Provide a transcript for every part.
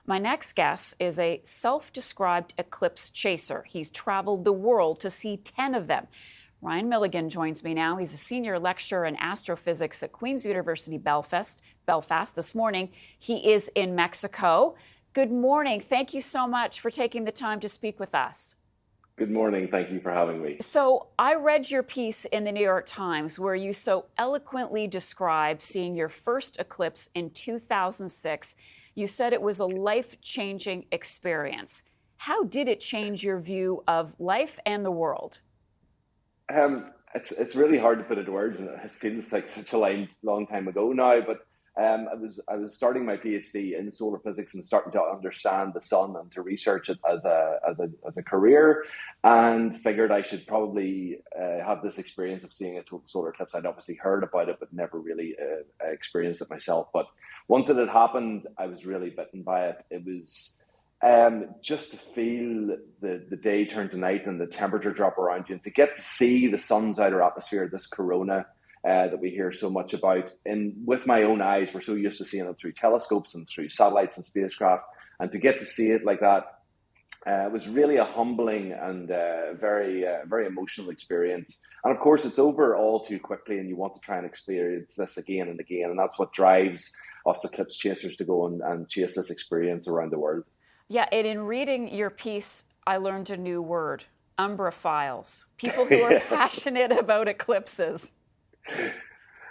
My next guest is a self-described eclipse chaser. He's traveled the world to see 10 of them. Ryan Milligan joins me now. He's a senior lecturer in astrophysics at Queen's University Belfast. This morning, he is in Mexico. Good morning. Thank you so much for taking the time to speak with us. Good morning. Thank you for having me. So I read your piece in the New York Times where you so eloquently described seeing your first eclipse in 2006. You said it was a life-changing experience. How did it change your view of life and the world? It's really hard to put into words, and it feels like such a long time ago now. But I was starting my PhD in solar physics and starting to understand the sun and to research it as a career, and figured I should probably have this experience of seeing a total solar eclipse. I'd obviously heard about it, but never really experienced it myself. But once it had happened, I was really bitten by it. It was just to feel the day turn to night and the temperature drop around you, and to get to see the sun's outer atmosphere, this corona that we hear so much about, and with my own eyes. We're so used to seeing it through telescopes and through satellites and spacecraft, and to get to see it like that was really a humbling and very emotional experience. And of course, it's over all too quickly, and you want to try and experience this again and again, and that's what drives us eclipse chasers to go and chase this experience around the world. Yeah, and in reading your piece, I learned a new word, umbraphiles, people who are Yeah. passionate about eclipses.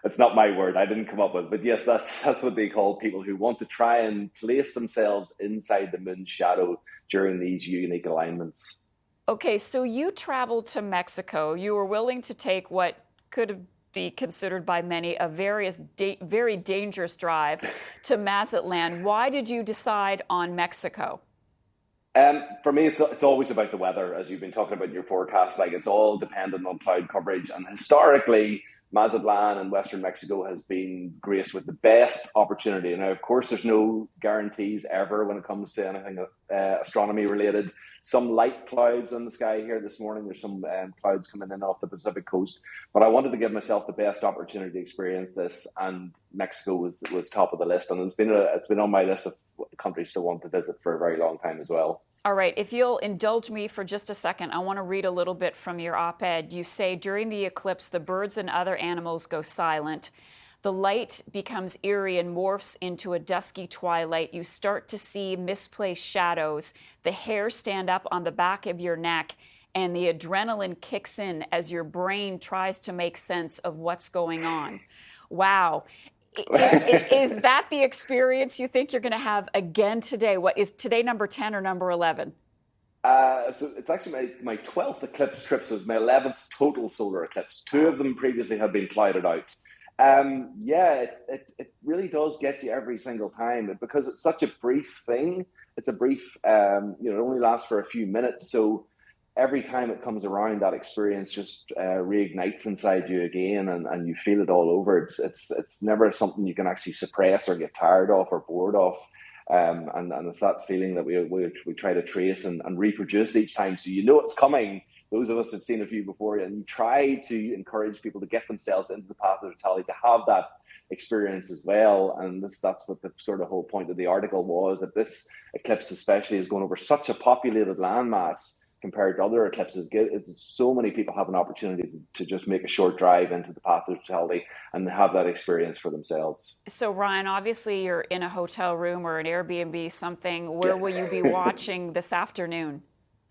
It's not my word. I didn't come up with it. But yes, that's what they call people who want to try and place themselves inside the moon's shadow during these unique alignments. Okay, so you traveled to Mexico. You were willing to take what could be considered by many a very dangerous drive to Mazatlan. Why did you decide on Mexico? For me, it's always about the weather, as you've been talking about in your forecast. Like, it's all dependent on cloud coverage, and historically, Mazatlan and Western Mexico has been graced with the best opportunity. Now, of course, there's no guarantees ever when it comes to anything astronomy related. Some light clouds in the sky here this morning. There's some clouds coming in off the Pacific coast, but I wanted to give myself the best opportunity to experience this, and Mexico was top of the list, and it's been on my list of countries to want to visit for a very long time as well. All right, if you'll indulge me for just a second, I want to read a little bit from your op-ed. You say, during the eclipse, the birds and other animals go silent. The light becomes eerie and morphs into a dusky twilight. You start to see misplaced shadows. The hairs stand up on the back of your neck, and the adrenaline kicks in as your brain tries to make sense of what's going on. Wow. Is that the experience you think you're going to have again today? What is today, number 10 or number 11? So it's actually my 12th eclipse trip, so it's my 11th total solar eclipse. Two of them previously had been clouded out. Yeah, it really does get you every single time, because it's such a brief thing. It's a brief, it only lasts for a few minutes. So every time it comes around, that experience just reignites inside you again, and you feel it all over. It's never something you can actually suppress or get tired of or bored of. And it's that feeling that we try to trace and reproduce each time. So you know it's coming. Those of us have seen a few before, and you try to encourage people to get themselves into the path of totality, to have that experience as well. And that's what the sort of whole point of the article was, that this eclipse especially is going over such a populated landmass compared to other eclipses. So many people have an opportunity to just make a short drive into the path of totality and have that experience for themselves. So, Ryan, obviously you're in a hotel room or an Airbnb, something. Where will you be watching this afternoon?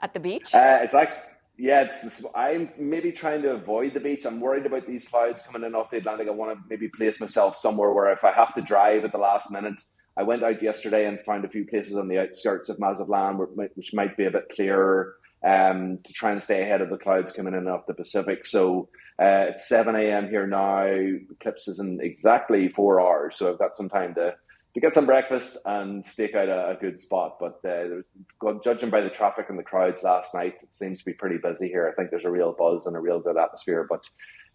At the beach? It's actually, yeah, I'm maybe trying to avoid the beach. I'm worried about these clouds coming in off the Atlantic. I want to maybe place myself somewhere where, if I have to drive at the last minute. I went out yesterday and found a few places on the outskirts of Mazatlan which might be a bit clearer, to try and stay ahead of the clouds coming in off the Pacific. So it's 7 a.m. here now. Eclipse is in exactly 4 hours. So I've got some time to get some breakfast and stake out a good spot. But judging by the traffic and the crowds last night, it seems to be pretty busy here. I think there's a real buzz and a real good atmosphere. But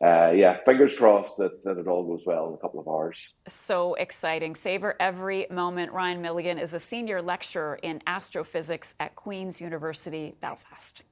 yeah, fingers crossed that it all goes well in a couple of hours. So exciting. Savor every moment. Ryan Milligan is a senior lecturer in astrophysics at Queen's University Belfast.